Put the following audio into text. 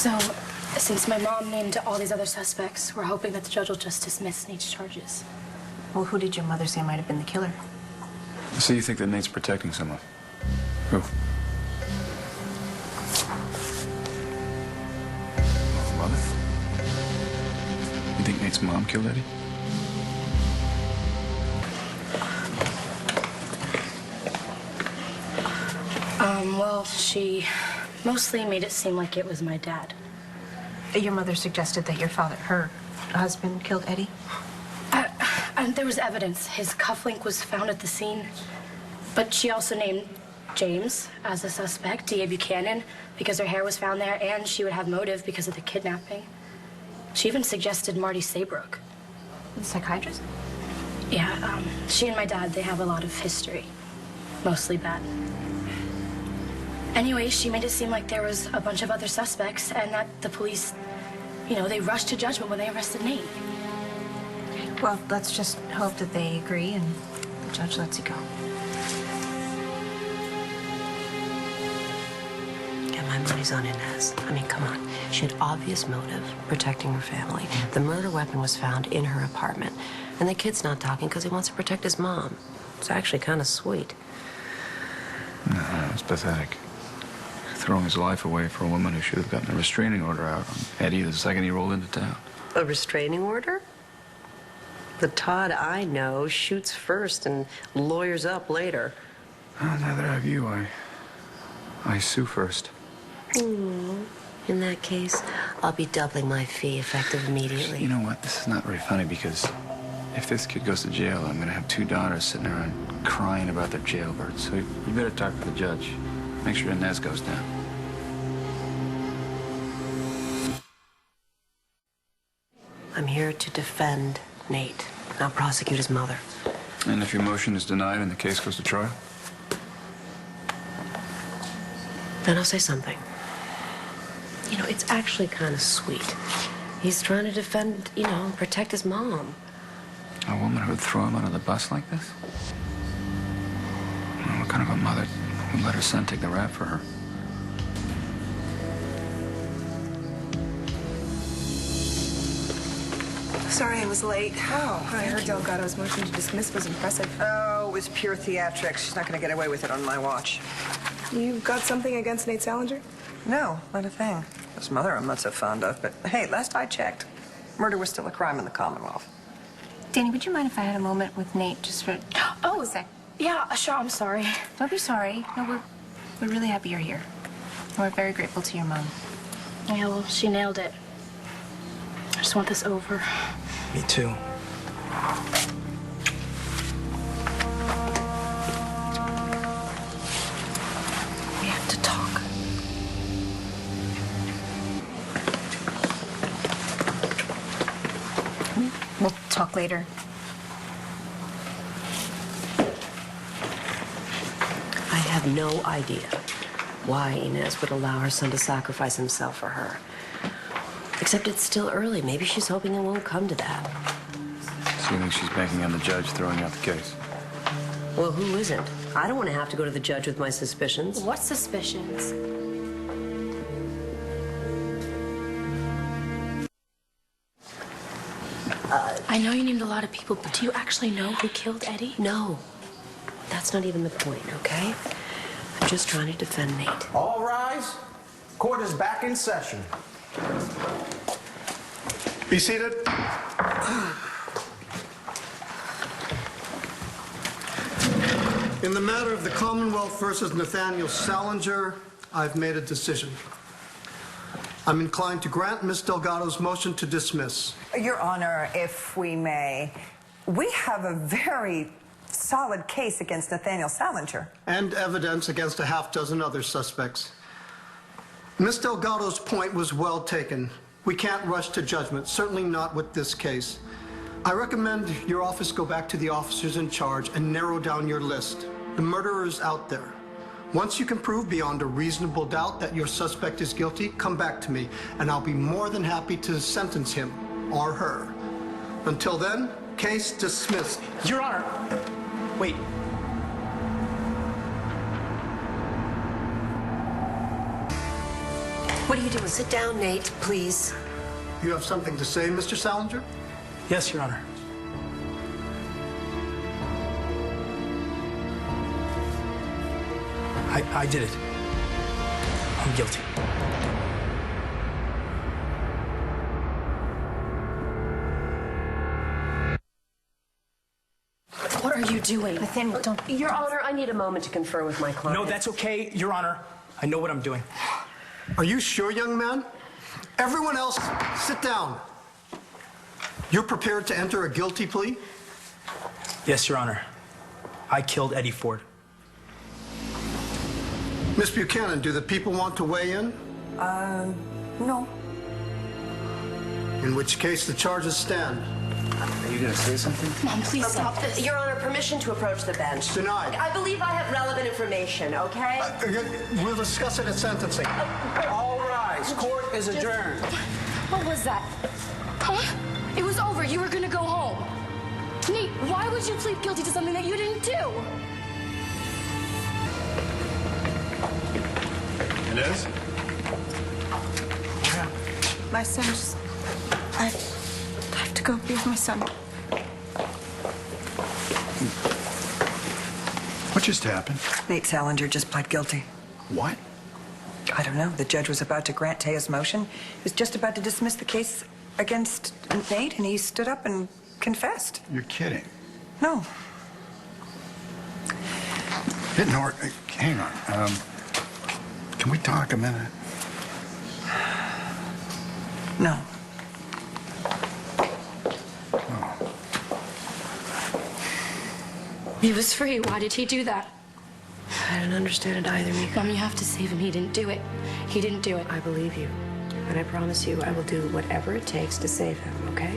So, since my mom named all these other suspects, we're hoping that the judge will just dismiss Nate's charges. Well, who did your mother say might have been the killer? So you think that Nate's protecting someone? Who? Mother? You think Nate's mom killed Eddie? Well, she mostly made it seem like it was my dad. Your mother suggested that her husband, killed Eddie? And there was evidence. His cufflink was found at the scene. But she also named James as a suspect, D.A. Buchanan, because her hair was found there, and she would have motive because of the kidnapping. She even suggested Marty Saybrook. The psychiatrist? Yeah, she and my dad, they have a lot of history. Mostly bad. Anyway, she made it seem like there was a bunch of other suspects and that the police, they rushed to judgment when they arrested Nate. Well, let's just hope that they agree and the judge lets you go. Yeah, my money's on Inez. I mean, come on. She had obvious motive, protecting her family. The murder weapon was found in her apartment. And the kid's not talking because he wants to protect his mom. It's actually kind of sweet. No, it's pathetic. Throwing his life away for a woman who should have gotten a restraining order out on Eddie the second he rolled into town. A restraining order? The Todd I know shoots first and lawyers up later. Oh, neither have you. I sue first. In that case, I'll be doubling my fee effective immediately. You know what? This is not very funny because if this kid goes to jail, I'm going to have two daughters sitting around crying about their jailbirds. So you better talk to the judge. Make sure Inez goes down. I'm here to defend Nate, not prosecute his mother. And if your motion is denied and the case goes to trial? Then I'll say something. It's actually kind of sweet. He's trying to defend, protect his mom. A woman who would throw him under the bus like this? Well, what kind of a mother would let her son take the rap for her? Sorry I was late. Oh, I heard Delgado's motion to dismiss was impressive. Oh, it was pure theatrics. She's not going to get away with it on my watch. You got something against Nate Salinger? No, not a thing. His mother I'm not so fond of, but hey, last I checked, murder was still a crime in the Commonwealth. Dani, would you mind if I had a moment with Nate just for Oh, a sec? yeah, sure, I'm sorry. Don't be sorry. No, we're really happy you're here. And we're very grateful to your mom. Yeah, well, she nailed it. I just want this over. Me too. We have to talk. We'll talk later. I have no idea why Inez would allow her son to sacrifice himself for her. Except it's still early. Maybe she's hoping it won't come to that. So you think she's banking on the judge throwing out the case? Well, who isn't? I don't want to have to go to the judge with my suspicions. What suspicions? I know you named a lot of people, but do you actually know who killed Eddie? No. That's not even the point, okay? I'm just trying to defend Nate. All rise. Court is back in session. Be seated. In the matter of the Commonwealth versus Nathaniel Salinger, I've made a decision. I'm inclined to grant Ms. Delgado's motion to dismiss. Your Honor, if we may, we have a very solid case against Nathaniel Salinger. And evidence against a half-dozen other suspects. Ms. Delgado's point was well taken. We can't rush to judgment, certainly not with this case. I recommend your office go back to the officers in charge and narrow down your list. The murderer is out there. Once you can prove beyond a reasonable doubt that your suspect is guilty, come back to me, and I'll be more than happy to sentence him or her. Until then, case dismissed. Your Honor. Wait. What are you doing? Sit down, Nate, please. You have something to say, Mr. Salinger? Yes, Your Honor. I did it. I'm guilty. What are you doing? Nathaniel, don't. Your Honor, I need a moment to confer with my client. No, that's okay, Your Honor. I know what I'm doing. Are you sure, young man? Everyone else, sit down. You're prepared to enter a guilty plea? Yes, Your Honor. I killed Eddie Ford. Miss Buchanan, do the people want to weigh in? No. In which case, the charges stand. Are you gonna say something? Mom, please stop this. Your Honor, permission to approach the bench. Denied. I believe I have relevant information, okay? We'll discuss it at sentencing. All rise. Court is adjourned. What was that? Huh? It was over. You were gonna go home. Nate, why would you plead guilty to something that you didn't do? Inez? My son just... I have to go be with my son. What just happened? Nate Salinger just pled guilty. What? I don't know. The judge was about to grant Taya's motion. He was just about to dismiss the case against Nate, and he stood up and confessed. You're kidding. No. Hey, Nora, hang on. Can we talk a minute? No. He was free. Why did he do that? I don't understand it either, Mika. Mom, you have to save him. He didn't do it. He didn't do it. I believe you. And I promise you I will do whatever it takes to save him, okay?